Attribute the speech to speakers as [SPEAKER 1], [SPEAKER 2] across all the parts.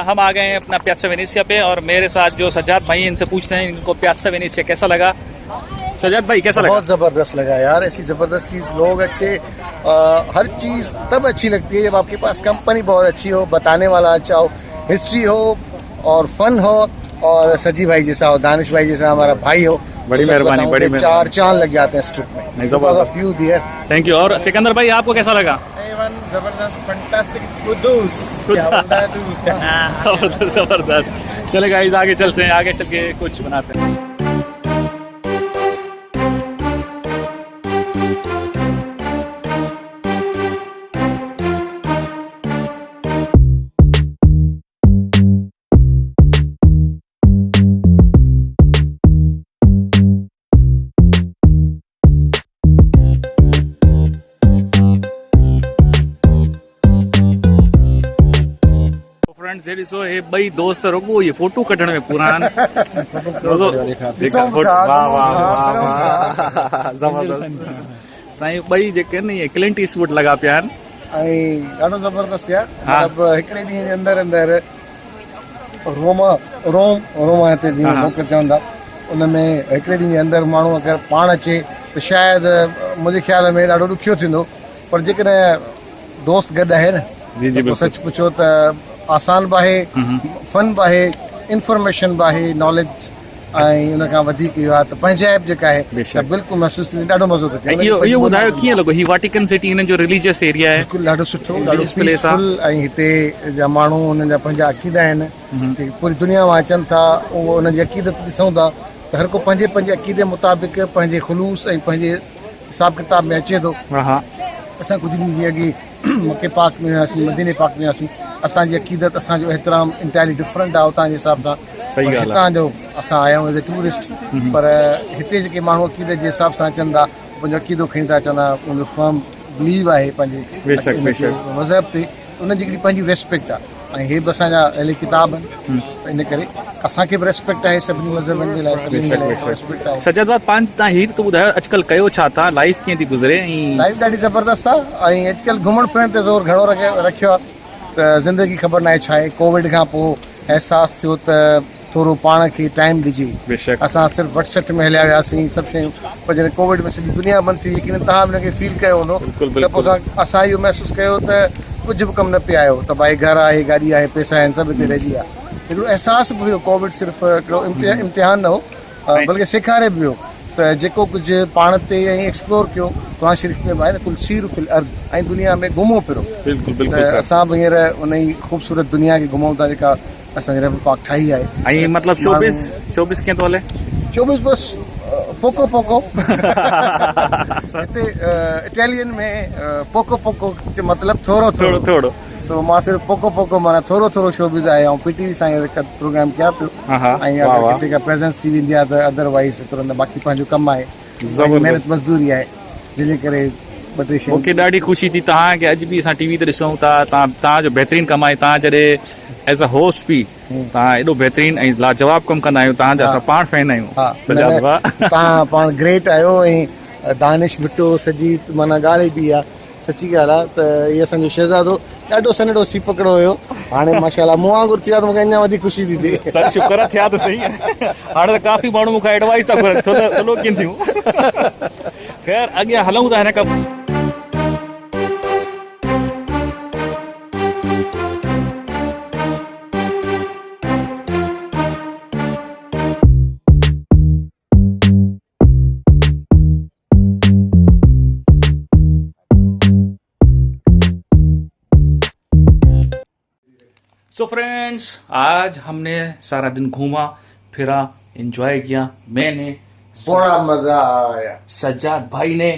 [SPEAKER 1] हम आ गए हैं अपना पियाज़्ज़ा वेनेज़िया पे और मेरे साथ जो सज्जाद भाई हैं इनसे पूछते हैं इनको पियाज़्ज़ा वेनेज़िया कैसा लगा। सज्जाद भाई कैसा लगा?
[SPEAKER 2] बहुत ज़बरदस्त लगा यार, ऐसी ज़बरदस्त चीज़, लोग अच्छे, हर चीज़ तब अच्छी लगती है जब आपके पास कंपनी बहुत अच्छी हो, बताने वाला अच्छा हो, हिस्ट्री हो और फन हो, और सजी भाई जैसा हो, दानिश भाई जैसा हमारा भाई हो।
[SPEAKER 1] बड़ी मेहरबानी, बड़ी मेहरबानी।
[SPEAKER 2] 4 चांद लग जाते हैं इस ट्रिप में।
[SPEAKER 1] Thank U. और सिकंदर भाई आपको कैसा लगा?
[SPEAKER 2] जबरदस्त, फैंटास्टिक, कुदूस।
[SPEAKER 1] जबरदस्त जबरदस्त। चले गाइस आगे चलते हैं, आगे चल के कुछ बनाते हैं। फ्रेंड्स ये ॾिसो हे ॿई दोस्त रुॻो ये फोटो कढण में पुरान ज़बरदस्त साईं ॿई जेके आहिनि इहे क्लिंट ईस्टवुड लॻा पिया आहिनि
[SPEAKER 2] ऐं ॾाढो ज़बरदस्त यार। मतिलबु हिकिड़े ॾींहं जे अंदरि रोमा हिते जीअं लोक चवंदा, उन में हिकिड़े ॾींहं जे अंदरि माण्हू अगरि पाण अचे त शायदि मुंहिंजे ख़्याल में ॾाढो ॾुखियो थींदो, पर जेकॾहिं दोस्त गॾु आहे न, सच पुछो त आसान बि आहे, फन बि आहे, इंफॉर्मेशन बि आहे, नॉलेज, ऐं उन खां वधीक इहो आहे त पंहिंजाइप जेका आहे बिल्कुलु महसूसु थींदी, ॾाढो मज़ो थो थिए।
[SPEAKER 1] इहो ॿुधायो कीअं लॻो ही वाटिकन सिटी हिननि जो रिलीजियस एरिया आहे?
[SPEAKER 2] बिल्कुलु ॾाढो सुठो, ॾाढो पीसफुल, ऐं हिते जा माण्हू उन्हनि जा पंहिंजा अक़ीदा आहिनि, पूरी दुनिया मां अचनि था, उहो उन्हनि जी अक़ीदत ॾिसूं था त हर को पंहिंजे पंहिंजे अक़ीदे मुताबिक़ पंहिंजे ख़ुलूस ऐं पंहिंजे हिसाब किताब में अचे थो। असां कुझु ॾींहं जीअं अॻे मके पाक में हुआसीं, मदीने पाक में हुआसीं, असांजी अक़ीदत, असांजो एतिराम इंटायरली डिफरेंट आहे उतां जे हिसाब सां। हितां जो असां आया आहियूं एज़ ए टूरिस्ट, पर हिते जेके माण्हू अक़ीदत जे हिसाब सां अचनि था, पंहिंजो अक़ीदो खणी था अचनि था, उनजो फर्म बिलीव आहे पंहिंजे मज़हब ते, उनजी हिकिड़ी पंहिंजी रेस्पेक्ट आहे, ऐं हे बि असांजा अहिड़े किताब आहिनि, इन करे असांखे बि रेस्पेक्ट आहे, सभिनी मज़हबनि जे लाइ सभिनी जे लाइ रेस्पेक्ट आहे।
[SPEAKER 1] सज्जाद भाई तव्हां हीअ त ॿुधायो अॼुकल्ह कयो छा था, लाइफ कीअं थी गुज़रे?
[SPEAKER 2] लाइफ ॾाढी ज़बरदस्त आहे, ऐं अॼुकल्ह घुमण फिरण ते ज़ोर घणो रखियो आहे, त ज़िंदगी ख़बर न आहे छा आहे। कोविड खां पोइ अहसासु थियो त थोरो पाण खे टाइम ॾिजे। असां सिर्फ़ु वटसट में हलिया वियासीं सभु शयूं, पर जॾहिं कोविड में सॼी दुनिया बंदि थी, यकीन तव्हां बि हिनखे फील कयो हूंदो, त पोइ असां इहो महसूसु कयो त कुझु बि कमु न पिया आयो, त भाई घर आहे, गाॾी आहे, पैसा आहिनि, सभु हिते रहिजी विया। हिकिड़ो अहसासु बि हुयो, कोविड सिर्फ़ु हिकिड़ो इम्तिहान न हो, बल्कि सेखारे बि वियो त जेको कुझु पाण ते ऐं एक्सप्लोर कयो, कुरान शरीफ़ में आहे न, कुल सीर फिल अर्द, ऐं दुनिया में घुमो फिरो। असां बि हींअर उन ई ख़ूबसूरत दुनिया खे घुमूं था जेका असांजे रब पाक ठाही आहे।
[SPEAKER 1] ऐं मतिलबु शोबिस कीअं थो हले? शोबिस
[SPEAKER 2] बसि पोको पोको हिते इटालियन में पोको पोको मतिलबु थोरो थोरो, सो मां सिर्फ़ु पोको पोको माना थोरो थोरो शोबिस आहे, ऐं PTV सां प्रोग्राम कयां पियो, ऐं जेका प्रेज़ेंस थी वेंदी आहे त अदरवाइज़ एतिरो न, बाक़ी पंहिंजो कमु आहे, महिनत मज़दूरी आहे, जंहिंजे करे
[SPEAKER 1] मूंखे ॾाढी ख़ुशी थी तव्हांखे अॼु बि असां TV ते ॾिसूं था, तव्हांजो बहितरीनु कमु आहे, तव्हां जॾहिं एज़ अ होस्ट बि तव्हां एॾो बहितरीनु ऐं लाजवाब कमु कंदा आहियो, तव्हांजा असां पाण फैन आहियूं।
[SPEAKER 2] तव्हां पाण ग्रेट आहियो, ऐं दानिश बिट्टो सजी माना ॻाल्हि बि आहे, सची ॻाल्हि आहे त इहो असांजो शहज़ादो ॾाढो सन्हड़ो सी पकड़ो हुयो, हाणे माशाल्लाह मूं वांगुरु थी वियो त मूंखे अञा वधीक ख़ुशी थी थिए।
[SPEAKER 1] शुक्र थिया त सही, हाणे त काफ़ी माण्हू मूंखां एडवाइस था घुरनि, थोरो कीअं थियूं। ख़ैर अॻियां हलूं था हिन खां। सो फ्रेंड्स आज हमने सारा दिन घूमा फिरा, एंजॉय किया, मैंने
[SPEAKER 2] बड़ा मजा आया,
[SPEAKER 1] सज्जाद भाई ने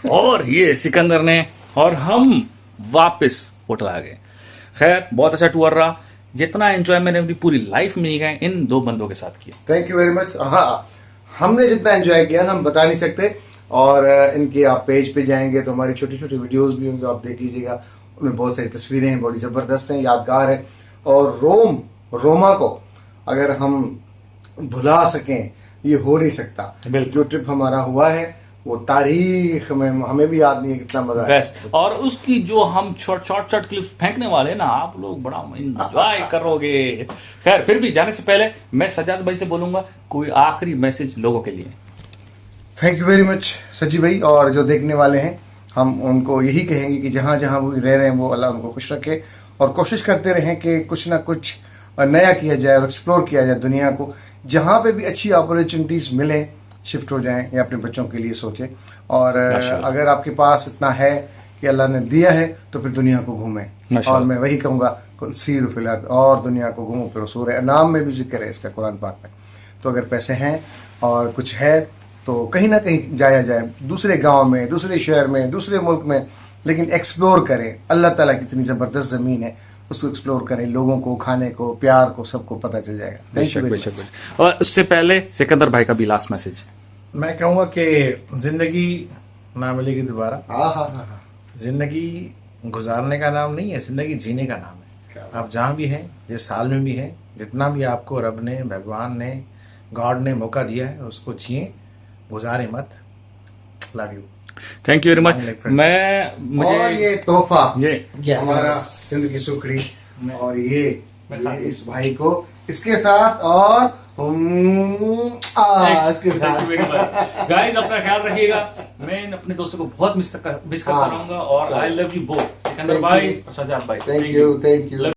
[SPEAKER 1] और ये सिकंदर ने, और हम वापस होटल आ गए। खैर बहुत अच्छा टूर रहा, जितना एंजॉय मैंने अपनी पूरी लाइफ में नहीं इन 2 बंदों के साथ किया।
[SPEAKER 2] Thank you very much. हाँ, हमने जितना एंजॉय किया ना हम बता नहीं सकते, और इनके आप पेज पे जाएंगे तो हमारी छोटी छोटी वीडियोस भी होंगे, आप देख लीजिएगा, उनमें बहुत सारी तस्वीरें हैं, बड़ी ज़बरदस्त हैं, यादगार है। और रोमा को अगर हम भुला सकें ये हो नहीं सकता। जो ट्रिप हमारा हुआ है वो तारीख में हमें भी याद नहीं है कितना मजा आया।
[SPEAKER 1] बेस्ट। और उसकी जो हम शॉर्ट क्लिप्स फेंकने वाले ना, आप लोग बड़ा एंजॉय करोगे। खैर, फिर भी जाने से पहले मैं सजाद भाई से बोलूंगा कोई आखिरी मैसेज लोगों के लिए।
[SPEAKER 2] थैंक यू वेरी मच सची भाई। और जो देखने वाले हैं, हम उनको यही कहेंगे कि जहाँ जहाँ वो रह रहे हैं वो अल्लाह उनको खुश रखे, और कोशिश करते रहें कि कुछ ना कुछ नया किया जाए और एक्सप्लोर किया जाए दुनिया को। जहाँ पे भी अच्छी अपॉर्चुनिटीज़ मिले शिफ्ट हो जाएं या अपने बच्चों के लिए सोचें। और अगर आपके पास इतना है कि अल्लाह ने दिया है तो फिर दुनिया को घूमें। और मैं वही कहूँगा, सीर फिल अर्द, और दुनिया को घूमो फिर। सूरह अनाम में भी जिक्र है इसका, कुरान पाक में। तो अगर पैसे हैं और कुछ है तो कहीं ना कहीं जाया जाए, दूसरे गांव में, दूसरे शहर में, दूसरे मुल्क में, लेकिन एक्सप्लोर करें। अल्लाह ताला की इतनी ज़बरदस्त ज़मीन है, उसको एक्सप्लोर करें। लोगों को, खाने को, प्यार को, सबको पता चल जाएगा। Thank you very much.
[SPEAKER 1] और उससे पहले सिकंदर भाई का भी लास्ट मैसेज।
[SPEAKER 3] मैं कहूँगा कि जिंदगी ना मिलेगी दोबारा।
[SPEAKER 2] हाँ।
[SPEAKER 3] जिंदगी गुजारने का नाम नहीं है, जिंदगी जीने का नाम है। आप जहाँ भी हैं, जिस हाल में भी हैं, जितना भी आपको रब ने, भगवान ने, गॉड ने मौका दिया है, उसको जिए, गुजारे मत। Love U.
[SPEAKER 1] Thank you very much.
[SPEAKER 2] और ये तोहफा,
[SPEAKER 1] ये
[SPEAKER 2] हमारा जिंदगी सुखड़ी, और ये इस भाई को इसके साथ, और इसके साथ।
[SPEAKER 1] गाइस, अपना ख्याल रखिएगा। मैं अपने दोस्तों को बहुत मिस करता रहूंगा। और I love U both, Sikandar भाई और सजाद भाई।
[SPEAKER 2] Thank U.